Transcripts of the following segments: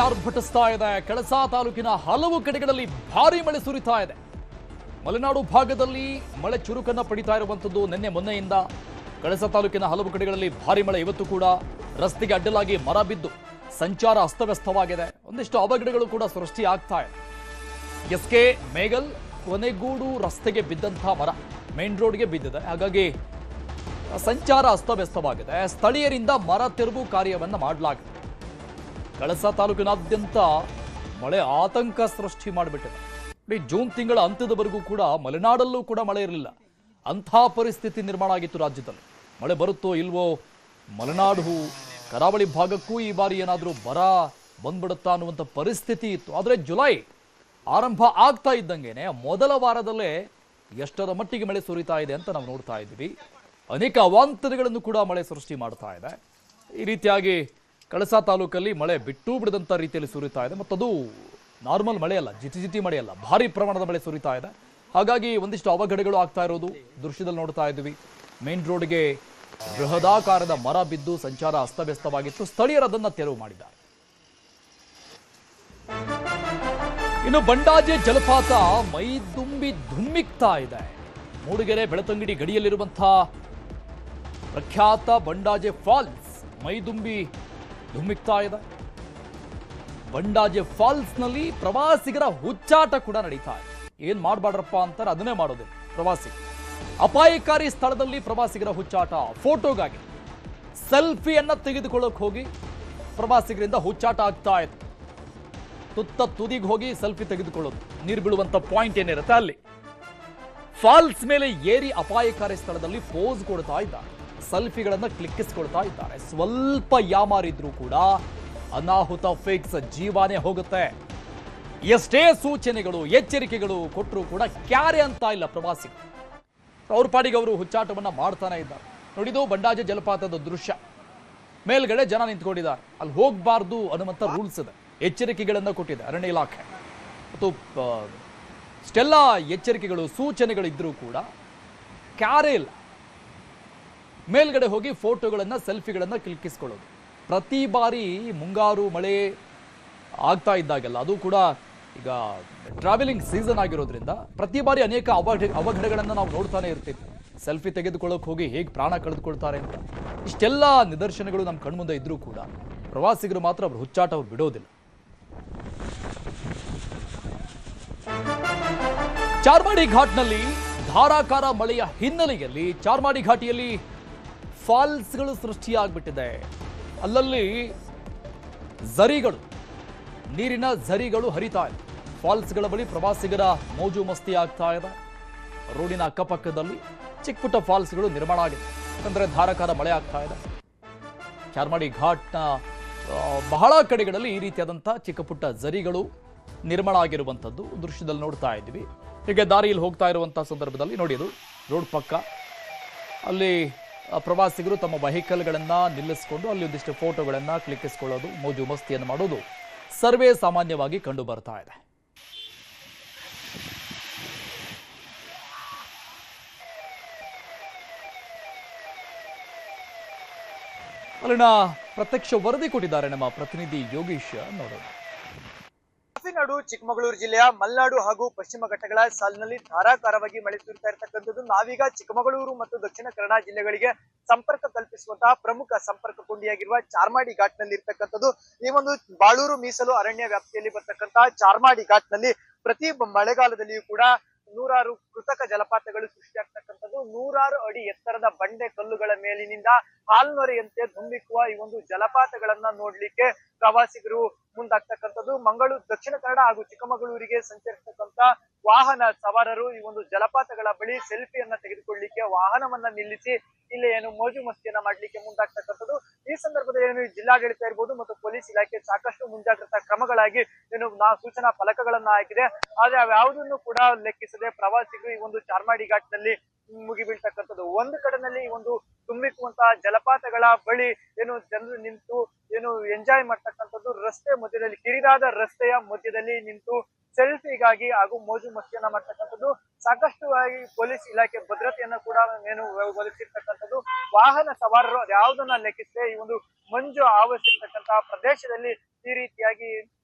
ಆರ್ಭಟಿಸ್ತಾ ಇದೆ. ಕಳಸಾ ತಾಲೂಕಿನ ಹಲವು ಕಡೆಗಳಲ್ಲಿ ಭಾರೀ ಮಳೆ ಸುರಿತಾ ಇದೆ. ಮಲೆನಾಡು ಭಾಗದಲ್ಲಿ ಮಳೆ ಚುರುಕನ್ನು ಪಡಿತಾ ಇರುವಂತದ್ದು ನಿನ್ನೆ ಮೊನ್ನೆಯಿಂದ. ಕಳಸಾ ತಾಲೂಕಿನ ಹಲವು ಕಡೆಗಳಲ್ಲಿ ಭಾರೀ ಮಳೆ. ಇವತ್ತು ಕೂಡ ರಸ್ತೆಗೆ ಅಡ್ಡಲಾಗಿ ಮರ ಬಿದ್ದು ಸಂಚಾರ ಅಸ್ತವ್ಯಸ್ತವಾಗಿದೆ. ಒಂದಿಷ್ಟು ಅವಘಡಗಳು ಕೂಡ ಸೃಷ್ಟಿ ಆಗ್ತಾ ಇದೆ. ಎಸ್ಕೆ ಮೇಗಲ್ ಕೊನೆಗೂಡು ರಸ್ತೆಗೆ ಬಿದ್ದಂತಹ ಮರ ಮೇನ್ ರೋಡ್ಗೆ ಬಿದ್ದಿದೆ. ಹಾಗಾಗಿ ಸಂಚಾರ ಅಸ್ತವ್ಯಸ್ತವಾಗಿದೆ. ಸ್ಥಳೀಯರಿಂದ ಮರ ತೆರವು ಕಾರ್ಯವನ್ನು ಮಾಡಲಾಗಿದೆ. ಕಳಸಾ ತಾಲೂಕಿನಾದ್ಯಂತ ಮಳೆ ಆತಂಕ ಸೃಷ್ಟಿ ಮಾಡಿಬಿಟ್ಟಿದೆ. ಜೂನ್ ತಿಂಗಳ ಅಂತ್ಯದವರೆಗೂ ಕೂಡ ಮಲೆನಾಡಲ್ಲೂ ಕೂಡ ಮಳೆ ಇರಲಿಲ್ಲ. ಅಂಥ ಪರಿಸ್ಥಿತಿ ನಿರ್ಮಾಣ ಆಗಿತ್ತು ರಾಜ್ಯದಲ್ಲಿ. ಮಳೆ ಬರುತ್ತೋ ಇಲ್ವೋ, ಮಲೆನಾಡು ಕರಾವಳಿ ಭಾಗಕ್ಕೂ ಈ ಬಾರಿ ಏನಾದರೂ ಬರ ಬಂದ್ಬಿಡುತ್ತಾ ಅನ್ನುವಂಥ ಪರಿಸ್ಥಿತಿ ಇತ್ತು. ಆದರೆ ಜುಲೈ ಆರಂಭ ಆಗ್ತಾ ಇದ್ದಂಗೆನೆ ಮೊದಲ ವಾರದಲ್ಲೇ ಎಷ್ಟರ ಮಟ್ಟಿಗೆ ಮಳೆ ಸುರಿತಾ ಇದೆ ಅಂತ ನಾವು ನೋಡ್ತಾ ಇದ್ದೀವಿ. ಅನೇಕ ಅವಾಂತರಗಳನ್ನು ಕೂಡ ಮಳೆ ಸೃಷ್ಟಿ ಮಾಡ್ತಾ ಇದೆ. ಈ ರೀತಿಯಾಗಿ ಕಳಸಾ ತಾಲೂಕಲ್ಲಿ ಮಳೆ ಬಿಟ್ಟು ಬಿಡದಂಥ ರೀತಿಯಲ್ಲಿ ಸುರಿತಾ ಇದೆ. ಮತ್ತದು ನಾರ್ಮಲ್ ಮಳೆ ಅಲ್ಲ, ಜಿಟಿ ಮಳೆ ಅಲ್ಲ, ಭಾರಿ ಪ್ರಮಾಣದ ಮಳೆ ಸುರಿತಾ ಇದೆ. ಹಾಗಾಗಿ ಒಂದಿಷ್ಟು ಅವಘಡಗಳು ಆಗ್ತಾ ಇರೋದು ದೃಶ್ಯದಲ್ಲಿ ನೋಡ್ತಾ ಇದ್ದೀವಿ. ಮೇನ್ ರೋಡ್ಗೆ ಬೃಹದಾಕಾರದ ಮರ ಬಿದ್ದು ಸಂಚಾರ ಅಸ್ತವ್ಯಸ್ತವಾಗಿತ್ತು. ಸ್ಥಳೀಯರು ಅದನ್ನು ತೆರವು ಮಾಡಿದ್ದಾರೆ. ಇನ್ನು ಬಂಡಾಜೆ ಜಲಪಾತ ಮೈದುಂಬಿ ಧುಮ್ಮಿಕ್ತಾ ಇದೆ. ಮೂಡಿಗೆರೆ ಬೆಳತಂಗಡಿ ಗಡಿಯಲ್ಲಿರುವಂತಹ ಪ್ರಖ್ಯಾತ ಬಂಡಾಜೆ ಫಾಲ್ಸ್ ಮೈದುಂಬಿ ಧುಮ್ಮಿಕ್ತಾ ಇದೆ. ಬಂಡಾಜೆ ಫಾಲ್ಸ್ ನಲ್ಲಿ ಪ್ರವಾಸಿಗರ ಹುಚ್ಚಾಟ ಕೂಡ ನಡೀತಾ ಇದೆ. ಏನ್ ಮಾಡಬಾಡ್ರಪ್ಪ ಅಂತಾರೆ, ಅದನ್ನೇ ಮಾಡೋದಿಲ್ಲ ಪ್ರವಾಸಿ. ಅಪಾಯಕಾರಿ ಸ್ಥಳದಲ್ಲಿ ಪ್ರವಾಸಿಗರ ಹುಚ್ಚಾಟ. ಫೋಟೋಗಾಗಿ ಸೆಲ್ಫಿಯನ್ನ ತೆಗೆದುಕೊಳ್ಳೋಕೆ ಹೋಗಿ ಪ್ರವಾಸಿಗರಿಂದ ಹುಚ್ಚಾಟ ಆಗ್ತಾ ಇದೆ. ತುತ್ತ ತುದಿಗೆ ಹೋಗಿ ಸೆಲ್ಫಿ ತೆಗೆದುಕೊಳ್ಳೋದು. ನೀರು ಬೀಳುವಂತ ಪಾಯಿಂಟ್ ಏನಿರುತ್ತೆ ಅಲ್ಲಿ ಫಾಲ್ಸ್ ಮೇಲೆ ಏರಿ ಅಪಾಯಕಾರಿ ಸ್ಥಳದಲ್ಲಿ ಪೋಸ್ ಕೊಡ್ತಾ ಇದ್ದಾರೆ. ಸೆಲ್ಫಿಗಳನ್ನ ಕ್ಲಿಕ್ಕಿಸ್ಕೊಳ್ತಾ ಇದ್ದಾರೆ. ಸ್ವಲ್ಪ ಯಾಮಾರಿದ್ರೂ ಕೂಡ ಅನಾಹುತ ಫಿಕ್ಸ್, ಜೀವಾನೇ ಹೋಗುತ್ತೆ. ಎಷ್ಟೇ ಸೂಚನೆಗಳು ಎಚ್ಚರಿಕೆಗಳು ಕೊಟ್ಟರೂ ಕೂಡ ಕ್ಯಾರೆ ಅಂತ ಇಲ್ಲ ಪ್ರವಾಸಿಗರು. ಅವ್ರ ಪಾಡಿಗೆ ಅವರು ಹುಚ್ಚಾಟವನ್ನ ಮಾಡ್ತಾನೆ ಇದ್ದಾರೆ. ನೋಡಿದು ಬಂಡಾಜೆ ಜಲಪಾತದ ದೃಶ್ಯ. ಮೇಲ್ಗಡೆ ಜನ ನಿಂತ್ಕೊಂಡಿದ್ದಾರೆ. ಅಲ್ಲಿ ಹೋಗಬಾರ್ದು ಅನ್ನುವಂಥ ರೂಲ್ಸ್ ಇದೆ, ಎಚ್ಚರಿಕೆಗಳನ್ನು ಕೊಟ್ಟಿದೆ ಅರಣ್ಯ ಇಲಾಖೆ. ಮತ್ತು ಇಷ್ಟೆಲ್ಲ ಎಚ್ಚರಿಕೆಗಳು ಸೂಚನೆಗಳಿದ್ರೂ ಕೂಡ ಕ್ಯಾರೆ ಇಲ್ಲ. ಮೇಲ್ಗಡೆ ಹೋಗಿ ಫೋಟೋಗಳನ್ನ ಸೆಲ್ಫಿಗಳನ್ನ ಕ್ಲಿಕ್ಕಿಸ್ಕೊಳ್ಳೋದು. ಪ್ರತಿ ಬಾರಿ ಮುಂಗಾರು ಮಳೆ ಆಗ್ತಾ ಇದ್ದಾಗೆಲ್ಲ, ಅದು ಕೂಡ ಈಗ ಟ್ರಾವೆಲಿಂಗ್ ಸೀಸನ್ ಆಗಿರೋದ್ರಿಂದ ಪ್ರತಿ ಬಾರಿ ಅನೇಕ ಅವಘಡಗಳನ್ನು ನಾವು ನೋಡ್ತಾನೆ ಇರ್ತೀವಿ. ಸೆಲ್ಫಿ ತೆಗೆದುಕೊಳ್ಳೋಕೆ ಹೋಗಿ ಹೇಗೆ ಪ್ರಾಣ ಕಳೆದುಕೊಳ್ತಾರೆ ಅಂತ. ಇಷ್ಟೆಲ್ಲ ನಿದರ್ಶನಗಳು ನಮ್ಮ ಕಣ್ಮುಂದೆ ಇದ್ರೂ ಕೂಡ ಪ್ರವಾಸಿಗರು ಮಾತ್ರ ಅವರು ಹುಚ್ಚಾಟ ಅವ್ರು ಬಿಡೋದಿಲ್ಲ. ಚಾರ್ಮಾಡಿ ಘಾಟ್ನಲ್ಲಿ ಧಾರಾಕಾರ ಮಳೆಯ ಹಿನ್ನೆಲೆಯಲ್ಲಿ ಚಾರ್ಮಾಡಿ ಘಾಟಿಯಲ್ಲಿ ಫಾಲ್ಸ್ಗಳು ಸೃಷ್ಟಿಯಾಗ್ಬಿಟ್ಟಿದೆ. ಅಲ್ಲಲ್ಲಿ ಝರಿಗಳು, ನೀರಿನ ಝರಿಗಳು ಹರಿತಾ ಇದೆ. ಫಾಲ್ಸ್ಗಳ ಬಳಿ ಪ್ರವಾಸಿಗರ ಮೋಜು ಮಸ್ತಿ ಆಗ್ತಾ ಇದೆ. ರೋಡಿನ ಅಕ್ಕಪಕ್ಕದಲ್ಲಿ ಚಿಕ್ಕ ಪುಟ್ಟ ಫಾಲ್ಸ್ಗಳು ನಿರ್ಮಾಣ ಆಗಿದೆ. ಯಾಕಂದ್ರೆ ಧಾರಾಕಾರ ಮಳೆ ಆಗ್ತಾ ಇದೆ. ಚಾರ್ಮಾಡಿ ಘಾಟ್ನ ಬಹಳ ಕಡೆಗಳಲ್ಲಿ ಈ ರೀತಿಯಾದಂತಹ ಚಿಕ್ಕ ಪುಟ್ಟ ಝರಿಗಳು ನಿರ್ಮಾಣ ಆಗಿರುವಂಥದ್ದು ದೃಶ್ಯದಲ್ಲಿ ನೋಡ್ತಾ ಇದ್ದೀವಿ. ಹೀಗೆ ದಾರಿಯಲ್ಲಿ ಹೋಗ್ತಾ ಇರುವಂತಹ ಸಂದರ್ಭದಲ್ಲಿ ನೋಡಿ, ಅದು ರೋಡ್ ಪಕ್ಕ ಅಲ್ಲಿ ಪ್ರವಾಸಿಗರು ತಮ್ಮ ವೆಹಿಕಲ್ಗಳನ್ನು ನಿಲ್ಲಿಸಿಕೊಂಡು ಅಲ್ಲಿ ಒಂದಿಷ್ಟು ಫೋಟೋಗಳನ್ನು ಕ್ಲಿಕ್ಕಿಸ್ಕೊಳ್ಳೋದು, ಮೋಜು ಮಸ್ತಿಯನ್ನು ಮಾಡೋದು ಸರ್ವೇ ಸಾಮಾನ್ಯವಾಗಿ ಕಂಡು ಬರ್ತಾ ಇದೆ. ಅಲ್ಲಿನ ಪ್ರತ್ಯಕ್ಷ ವರದಿ ಕೊಟ್ಟಿದ್ದಾರೆ ನಮ್ಮ ಪ್ರತಿನಿಧಿ ಯೋಗೀಶ್. ನೋಡೋಣ. ಕಾಫಿನಾಡು ಚಿಕ್ಕಮಗಳೂರು ಜಿಲ್ಲೆಯ ಮಲೆನಾಡು ಹಾಗೂ ಪಶ್ಚಿಮ ಘಟ್ಟಗಳ ಸಾಲಿನಲ್ಲಿ ಧಾರಾಕಾರವಾಗಿ ಮಳೆ ಸುರಿತಾ ಇರತಕ್ಕಂಥದ್ದು. ನಾವೀಗ ಚಿಕ್ಕಮಗಳೂರು ಮತ್ತು ದಕ್ಷಿಣ ಕನ್ನಡ ಜಿಲ್ಲೆಗಳಿಗೆ ಸಂಪರ್ಕ ಕಲ್ಪಿಸುವಂತಹ ಪ್ರಮುಖ ಸಂಪರ್ಕ ಕೊಂಡಿಯಾಗಿರುವ ಚಾರ್ಮಾಡಿ ಘಾಟ್ ನಲ್ಲಿ ಇರ್ತಕ್ಕಂಥದ್ದು. ಈ ಒಂದು ಬಾಳೂರು ಮೀಸಲು ಅರಣ್ಯ ವ್ಯಾಪ್ತಿಯಲ್ಲಿ ಬರ್ತಕ್ಕಂತಹ ಚಾರ್ಮಾಡಿ ಘಾಟ್ ನಲ್ಲಿ ಪ್ರತಿ ಮಳೆಗಾಲದಲ್ಲಿಯೂ ಕೂಡ ನೂರಾರು ಕೃತಕ ಜಲಪಾತಗಳು ಸೃಷ್ಟಿಯಾಗ್ತಕ್ಕಂಥದ್ದು. ನೂರಾರು ಅಡಿ ಎತ್ತರದ ಬಂಡೆ ಕಲ್ಲುಗಳ ಮೇಲಿನಿಂದ ಹಾಲ್ನೊರೆಯಂತೆ ಧುಮ್ಮಿಕ್ಕುವ ಈ ಒಂದು ಜಲಪಾತಗಳನ್ನ ನೋಡ್ಲಿಕ್ಕೆ ಪ್ರವಾಸಿಗರು ಮುಂದಾಗ್ತಕ್ಕಂಥದ್ದು. ದಕ್ಷಿಣ ಕನ್ನಡ ಹಾಗೂ ಚಿಕ್ಕಮಗಳೂರಿಗೆ ಸಂಚರಿಸತಕ್ಕಂತ ವಾಹನ ಸವಾರರು ಈ ಒಂದು ಜಲಪಾತಗಳ ಬಳಿ ಸೆಲ್ಫಿಯನ್ನ ತೆಗೆದುಕೊಳ್ಳಲಿಕ್ಕೆ ವಾಹನವನ್ನ ನಿಲ್ಲಿಸಿ ಇಲ್ಲಿ ಏನು ಮೋಜು ಮಸ್ತಿಯನ್ನ ಮಾಡ್ಲಿಕ್ಕೆ ಮುಂದಾಗ್ತಕ್ಕಂಥದ್ದು. ಈ ಸಂದರ್ಭದಲ್ಲಿ ಏನು ಜಿಲ್ಲಾಡಳಿತ ಇರ್ಬೋದು ಮತ್ತು ಪೊಲೀಸ್ ಇಲಾಖೆ ಸಾಕಷ್ಟು ಮುಂಜಾಗ್ರತಾ ಕ್ರಮಗಳಾಗಿ ಏನು ಸೂಚನಾ ಫಲಕಗಳನ್ನ ಹಾಕಿದೆ. ಆದ್ರೆ ಅವ್ಯಾವುದನ್ನು ಕೂಡ ಲೆಕ್ಕಿಸದೆ ಪ್ರವಾಸಿಗರು ಈ ಒಂದು ಚಾರ್ಮಾಡಿ ಘಾಟ್ ನಲ್ಲಿ ಮುಗಿಬೀಳ್ತಕ್ಕಂಥದ್ದು. ಒಂದು ಕಡೆನಲ್ಲಿ ಈ ಒಂದು ತುಂಬಿಸುವಂತಹ ಜಲಪಾತಗಳ ಬಳಿ ಏನು ಜನರು ನಿಂತು ಏನು ಎಂಜಾಯ್ ಮಾಡ್ತಕ್ಕಂಥದ್ದು. ರಸ್ತೆ ಮಧ್ಯದಲ್ಲಿ, ಕಿರಿದಾದ ರಸ್ತೆಯ ಮಧ್ಯದಲ್ಲಿ ನಿಂತು ಸೆಲ್ಫಿಗಾಗಿ ಹಾಗೂ ಮೋಜು ಮಸ್ತಿಯನ್ನ ಮಾಡ್ತಕ್ಕಂಥದ್ದು. ಸಾಕಷ್ಟು ಆಗಿ ಪೊಲೀಸ್ ಇಲಾಖೆ ಭದ್ರತೆಯನ್ನ ಕೂಡ ಏನು ಒದಗಿಸಿರ್ತಕ್ಕಂಥದ್ದು. ವಾಹನ ಸವಾರರು ಅದ್ಯಾವುದನ್ನ ಲೆಕ್ಕಿಸದೆ ಈ ಒಂದು ಮಂಜು ಆವರಿಸಿರ್ತಕ್ಕಂತಹ ಪ್ರದೇಶದಲ್ಲಿ ಈ ರೀತಿಯಾಗಿ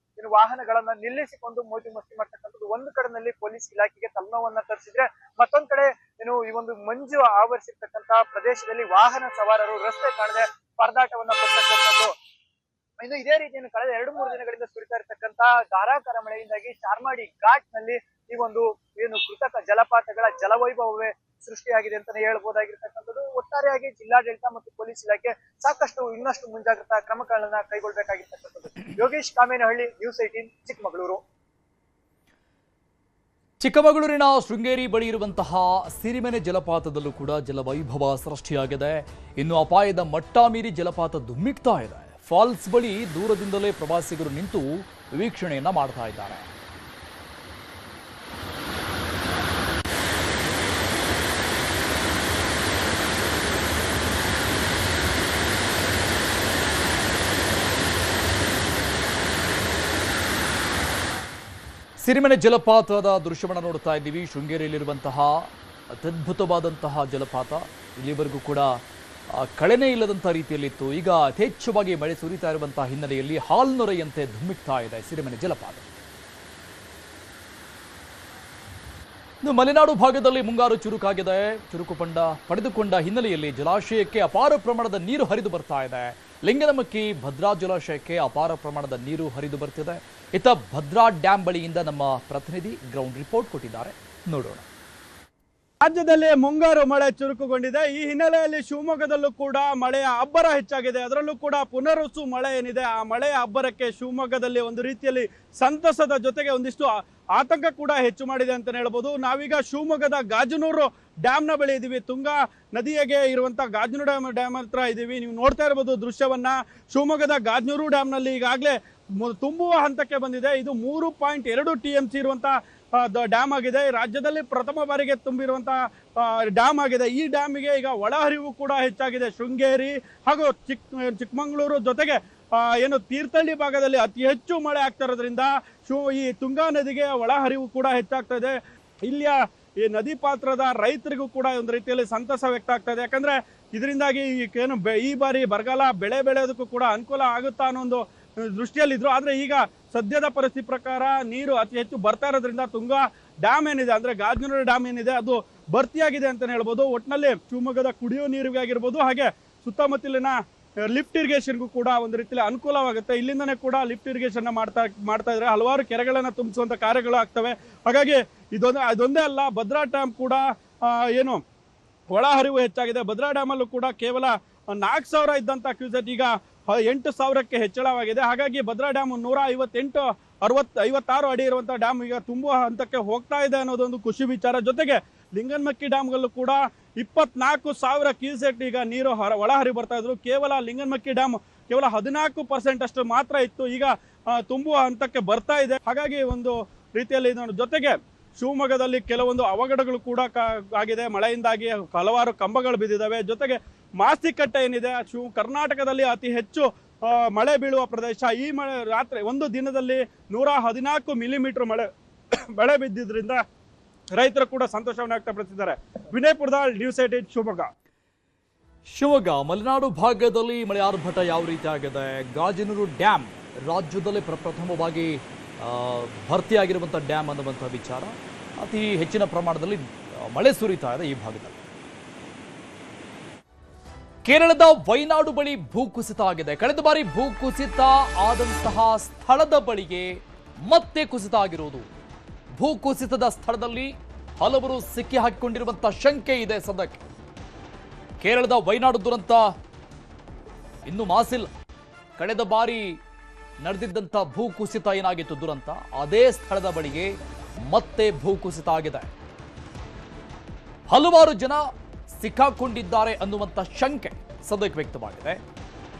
ವಾಹನಗಳನ್ನ ನಿಲ್ಲಿಸಿಕೊಂಡು ಮೋಜು ಮಸ್ತಿ ಮಾಡ್ತಕ್ಕಂಥದ್ದು. ಒಂದು ಕಡೆನಲ್ಲಿ ಪೊಲೀಸ್ ಇಲಾಖೆಗೆ ತಲೆನೋವನ್ನ ತರಿಸಿದ್ರೆ, ಮತ್ತೊಂದ್ ಕಡೆ ಈ ಒಂದು ಮಂಜು ಆವರಿಸಿರ್ತಕ್ಕಂತ ಪ್ರದೇಶದಲ್ಲಿ ವಾಹನ ಸವಾರರು ರಸ್ತೆ ಕಾಣದೆ ಪರದಾಟವನ್ನ ಪಡ್ತಕ್ಕಂಥದ್ದು. ಇನ್ನು ಇದೇ ರೀತಿಯನ್ನು ಕಳೆದ 2-3 ದಿನಗಳಿಂದ ಸುರಿತಾ ಇರತಕ್ಕಂತ ಧಾರಾಕಾರ ಮಳೆಯಿಂದಾಗಿ ಚಾರ್ಮಾಡಿ ಘಾಟ್ ನಲ್ಲಿ ಈ ಒಂದು ಕೃತಕ ಜಲಪಾತಗಳ ಜಲವೈಭವವೇ ಸೃಷ್ಟಿಯಾಗಿದೆ ಅಂತಾನೆ ಹೇಳ್ಬೋದಾಗಿರ್ತಕ್ಕಂಥದ್ದು. ಒಟ್ಟಾರೆಯಾಗಿ ಜಿಲ್ಲಾಡಳಿತ ಮತ್ತು ಪೊಲೀಸ್ ಇಲಾಖೆ ಸಾಕಷ್ಟು ಇನ್ನಷ್ಟು ಮುಂಜಾಗ್ರತಾ ಕ್ರಮಗಳನ್ನ ಕೈಗೊಳ್ಳಬೇಕಾಗಿರ್ತಕ್ಕಂಥದ್ದು. ಯೋಗೇಶ್ ಕಾಮೇನಹಳ್ಳಿ, ನ್ಯೂಸ್ 18 ಚಿಕ್ಕಮಗಳೂರು. ಚಿಕ್ಕಮಗಳೂರಿನ ಶೃಂಗೇರಿ ಬಳಿ ಇರುವಂತಹ ಸಿರಿಮೆನೆ ಜಲಪಾತದಲ್ಲೂ ಕೂಡ ಜಲವೈಭವ ಸೃಷ್ಟಿಯಾಗಿದೆ. ಇನ್ನು ಅಪಾಯದ ಮಟ್ಟ ಮೀರಿ ಜಲಪಾತ ಧುಮ್ಮಿಕ್ತಾ ಇದೆ. ಫಾಲ್ಸ್ ಬಳಿ ದೂರದಿಂದಲೇ ಪ್ರವಾಸಿಗರು ನಿಂತು ವೀಕ್ಷಣೆಯನ್ನ ಮಾಡ್ತಾ ಇದ್ದಾರೆ. ಸಿರಿಮೆನೆ ಜಲಪಾತದ ದೃಶ್ಯವನ್ನು ನೋಡ್ತಾ ಇದ್ದೀವಿ. ಶೃಂಗೇರಿಯಲ್ಲಿರುವಂತಹ ಅತ್ಯದ್ಭುತವಾದಂತಹ ಜಲಪಾತ ಇಲ್ಲಿವರೆಗೂ ಕೂಡ ಕಳೆನೇ ಇಲ್ಲದಂತಹ ರೀತಿಯಲ್ಲಿತ್ತು. ಈಗ ಯಥೇಚ್ಛವಾಗಿ ಮಳೆ ಸುರಿತಾ ಇರುವಂತಹ ಹಿನ್ನೆಲೆಯಲ್ಲಿ ಹಾಲ್ನೊರೆಯಂತೆ ಧುಮ್ಮಿಕ್ತಾ ಇದೆ ಸಿರಿಮೆನೆ ಜಲಪಾತ. ಇನ್ನು ಮಲೆನಾಡು ಭಾಗದಲ್ಲಿ ಮುಂಗಾರು ಚುರುಕಾಗಿದೆ. ಪಡೆದುಕೊಂಡ ಹಿನ್ನೆಲೆಯಲ್ಲಿ ಜಲಾಶಯಕ್ಕೆ ಅಪಾರ ಪ್ರಮಾಣದ ನೀರು ಹರಿದು ಬರ್ತಾ ಇದೆ. ಲಿಂಗನಮಕ್ಕಿ ಭದ್ರಾ ಜಲಾಶಯಕ್ಕೆ ಅಪಾರ ಪ್ರಮಾಣದ ನೀರು ಹರಿದು ಬರ್ತಿದೆ. ಇತ್ತ ಭದ್ರಾ ಡ್ಯಾಂ ಬಳಿಯಿಂದ ನಮ್ಮ ಪ್ರತಿನಿಧಿ ಗ್ರೌಂಡ್ ರಿಪೋರ್ಟ್ ಕೊಟ್ಟಿದ್ದಾರೆ, ನೋಡೋಣ. ರಾಜ್ಯದಲ್ಲಿ ಮುಂಗಾರು ಮಳೆ ಚುರುಕುಗೊಂಡಿದೆ. ಈ ಹಿನ್ನೆಲೆಯಲ್ಲಿ ಶಿವಮೊಗ್ಗದಲ್ಲೂ ಕೂಡ ಮಳೆಯ ಅಬ್ಬರ ಹೆಚ್ಚಾಗಿದೆ. ಅದರಲ್ಲೂ ಕೂಡ ಪುನರುಸು ಮಳೆ ಏನಿದೆ, ಆ ಮಳೆಯ ಅಬ್ಬರಕ್ಕೆ ಶಿವಮೊಗ್ಗದಲ್ಲಿ ಒಂದು ರೀತಿಯಲ್ಲಿ ಸಂತಸದ ಜೊತೆಗೆ ಒಂದಿಷ್ಟು ಆತಂಕ ಕೂಡ ಹೆಚ್ಚು ಮಾಡಿದೆ ಅಂತ ಹೇಳ್ಬೋದು. ನಾವೀಗ ಶಿವಮೊಗ್ಗದ ಗಾಜನೂರು ಡ್ಯಾಮ್ನ ಬಳಿ ಇದ್ದೀವಿ. ತುಂಗಾ ನದಿಗೆ ಇರುವಂತ ಗಾಜನೂರು ಡ್ಯಾಮ್ ಹತ್ರ ಇದ್ದೀವಿ. ನೀವು ನೋಡ್ತಾ ಇರಬಹುದು ದೃಶ್ಯವನ್ನ. ಶಿವಮೊಗ್ಗದ ಗಾಜನೂರು ಡ್ಯಾಮ್ನಲ್ಲಿ ಈಗಾಗಲೇ ತುಂಬುವ ಹಂತಕ್ಕೆ ಬಂದಿದೆ. ಇದು 3.2 TMC ಇರುವಂತಹ ಡ್ಯಾಮ್ ಆಗಿದೆ. ರಾಜ್ಯದಲ್ಲಿ ಪ್ರಥಮ ಬಾರಿಗೆ ತುಂಬಿರುವಂತಹ ಡ್ಯಾಮ್ ಆಗಿದೆ. ಈ ಡ್ಯಾಮಿಗೆ ಈಗ ಒಳಹರಿವು ಕೂಡ ಹೆಚ್ಚಾಗಿದೆ. ಶೃಂಗೇರಿ ಹಾಗೂ ಚಿಕ್ಕಮಗಳೂರು ಜೊತೆಗೆ ತೀರ್ಥಹಳ್ಳಿ ಭಾಗದಲ್ಲಿ ಅತಿ ಹೆಚ್ಚು ಮಳೆ ಆಗ್ತಾ ಇರೋದ್ರಿಂದ ಈ ತುಂಗಾ ನದಿಗೆ ಒಳಹರಿವು ಕೂಡ ಹೆಚ್ಚಾಗ್ತಾ ಇದೆ. ಇಲ್ಲಿಯ ಈ ನದಿ ಪಾತ್ರದ ರೈತರಿಗೂ ಕೂಡ ಒಂದು ರೀತಿಯಲ್ಲಿ ಸಂತಸ ವ್ಯಕ್ತ ಆಗ್ತಾ ಇದೆ. ಯಾಕಂದ್ರೆ ಇದರಿಂದಾಗಿ ಈ ಬಾರಿ ಬರಗಾಲ ಬೆಳೆ ಬೆಳೆಯೋದಕ್ಕೂ ಕೂಡ ಅನುಕೂಲ ಆಗುತ್ತಾ ಅನ್ನೋ ಒಂದು ದೃಷ್ಟಿಯಲ್ಲಿದ್ರು. ಆದ್ರೆ ಈಗ ಸದ್ಯದ ಪರಿಸ್ಥಿತಿ ಪ್ರಕಾರ ನೀರು ಅತಿ ಹೆಚ್ಚು ಬರ್ತಾ ಇರೋದ್ರಿಂದ ತುಂಗಾ ಡ್ಯಾಮ್ ಏನಿದೆ, ಅಂದ್ರೆ ಗಾಜನೂರು ಡ್ಯಾಮ್ ಏನಿದೆ, ಅದು ಭರ್ತಿಯಾಗಿದೆ ಅಂತ ಹೇಳ್ಬೋದು. ಒಟ್ಟಿನಲ್ಲಿ ಶಿವಮೊಗ್ಗದ ಕುಡಿಯೋ ನೀರಿಗೆ ಆಗಿರ್ಬೋದು, ಹಾಗೆ ಸುತ್ತಮುತ್ತಲಿನ ಲಿಫ್ಟ್ ಇರಿಗೇಷನ್ಗೂ ಕೂಡ ಒಂದು ರೀತಿಯಲ್ಲಿ ಅನುಕೂಲವಾಗುತ್ತೆ. ಇಲ್ಲಿಂದನೇ ಕೂಡ ಲಿಫ್ಟ್ ಇರಿಗೇಷನ್ ಮಾಡ್ತಾ ಇದ್ರೆ ಹಲವಾರು ಕೆರೆಗಳನ್ನ ತುಂಬಿಸುವಂತ ಕಾರ್ಯಗಳು ಆಗ್ತವೆ. ಹಾಗಾಗಿ ಅದೊಂದೇ ಅಲ್ಲ, ಭದ್ರಾ ಡ್ಯಾಮ್ ಕೂಡ ಒಳಹರಿವು ಹೆಚ್ಚಾಗಿದೆ. ಭದ್ರಾ ಡ್ಯಾಮ್ ಅಲ್ಲೂ ಕೂಡ ಕೇವಲ 4,000 ಇದ್ದಂತ ಕ್ಯೂಸೆಟ್ ಈಗ 8,000ಕ್ಕೆ ಹೆಚ್ಚಳವಾಗಿದೆ. ಹಾಗಾಗಿ ಭದ್ರಾ ಡ್ಯಾಮ್ 156 ಅಡಿ ಇರುವಂತಹ ಡ್ಯಾಮ್ ಈಗ ತುಂಬುವ ಹಂತಕ್ಕೆ ಹೋಗ್ತಾ ಇದೆ ಅನ್ನೋದೊಂದು ಖುಷಿ ವಿಚಾರ. ಜೊತೆಗೆ ಲಿಂಗನಮಕ್ಕಿ ಡ್ಯಾಮ್ಗಳಲ್ಲೂ ಕೂಡ 24,000 ಕ್ಯೂಸೆಟ್ ಈಗ ನೀರು ಒಳಹರಿ ಬರ್ತಾ ಇದ್ರು. ಕೇವಲ ಲಿಂಗನಮಕ್ಕಿ ಡ್ಯಾಮ್ ಕೇವಲ 14% ಅಷ್ಟು ಮಾತ್ರ ಇತ್ತು, ಈಗ ತುಂಬುವ ಹಂತಕ್ಕೆ ಬರ್ತಾ ಇದೆ. ಹಾಗಾಗಿ ಒಂದು ರೀತಿಯಲ್ಲಿ ಜೊತೆಗೆ ಶಿವಮೊಗ್ಗದಲ್ಲಿ ಕೆಲವೊಂದು ಅವಘಡಗಳು ಕೂಡ ಆಗಿದೆ. ಮಳೆಯಿಂದಾಗಿ ಹಲವಾರು ಕಂಬಗಳು ಬಿದ್ದಿದ್ದಾವೆ. ಜೊತೆಗೆ ಮಾಸ್ತಿಕಟ್ಟೆ ಏನಿದೆ, ಕರ್ನಾಟಕದಲ್ಲಿ ಅತಿ ಹೆಚ್ಚು ಮಳೆ ಬೀಳುವ ಪ್ರದೇಶ. ಈ ಮಳೆ ರಾತ್ರಿ ಒಂದು ದಿನದಲ್ಲಿ 114 ಮಿಲಿಮೀಟರ್ ಮಳೆ ಬಿದ್ದಿದ್ರಿಂದ ರೈತರು ಕೂಡ ಸಂತೋಷವನ್ನು ವ್ಯಕ್ತಪಡಿಸಿದ್ದಾರೆ. ವಿನಯ್ ಪುರದಾಳ್, ನ್ಯೂಸ್ 18 ಶಿವಮೊಗ್ಗ. ಮಲೆನಾಡು ಭಾಗದಲ್ಲಿ ಮಳೆ ಆರ್ಭಟ ಯಾವ ರೀತಿ ಆಗಿದೆ? ಗಾಜನೂರು ಡ್ಯಾಮ್ ರಾಜ್ಯದಲ್ಲೇ ಪ್ರಪ್ರಥಮವಾಗಿ ಭರ್ತಿಯಾಗಿರುವಂಥ ಡ್ಯಾಮ್ ಅನ್ನುವಂಥ ವಿಚಾರ. ಅತಿ ಹೆಚ್ಚಿನ ಪ್ರಮಾಣದಲ್ಲಿ ಮಳೆ ಸುರಿತಾ ಇದೆ ಈ ಭಾಗದಲ್ಲಿ. ಕೇರಳದ ವೈನಾಡು ಬಳಿ ಭೂಕುಸಿತ ಆಗಿದೆ. ಕಳೆದ ಬಾರಿ ಭೂಕುಸಿತ ಆದಂತಹ ಸ್ಥಳದ ಬಳಿಗೆ ಮತ್ತೆ ಕುಸಿತ ಆಗಿರುವುದು. ಭೂಕುಸಿತದ ಸ್ಥಳದಲ್ಲಿ ಹಲವರು ಸಿಕ್ಕಿ ಹಾಕಿಕೊಂಡಿರುವಂತಹ ಶಂಕೆ ಇದೆ ಸದ್ಯಕ್ಕೆ. ಕೇರಳದ ವೈನಾಡು ದುರಂತ ಇನ್ನು ಮಾಸಿಲ್ಲ. ಕಳೆದ ಬಾರಿ ನಡೆದಿದ್ದಂಥ ಭೂಕುಸಿತ ಏನಾಗಿತ್ತು ದುರಂತ, ಅದೇ ಸ್ಥಳದ ಬಳಿಗೆ ಮತ್ತೆ ಭೂಕುಸಿತ ಆಗಿದೆ. ಹಲವಾರು ಜನ ಸಿಕ್ಕಾಕೊಂಡಿದ್ದಾರೆ ಅನ್ನುವಂಥ ಶಂಕೆ ಸದ್ಯಕ್ಕೆ ವ್ಯಕ್ತವಾಗಿದೆ.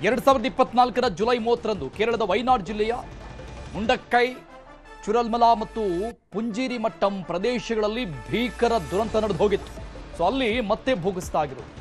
2024 ಜುಲೈ 30ರಂದು ಕೇರಳದ ವೈನಾಡ್ ಜಿಲ್ಲೆಯ ಮುಂಡಕ್ಕೈ, ಚುರಲ್ಮಲಾ ಮತ್ತು ಪುಂಜೇರಿ ಮಟ್ಟಂ ಪ್ರದೇಶಗಳಲ್ಲಿ ಭೀಕರ ದುರಂತ ನಡೆದು ಹೋಗಿತ್ತು. ಸೊ ಅಲ್ಲಿ ಮತ್ತೆ ಭೂಕುಸಿತ ಆಗಿರೋದು.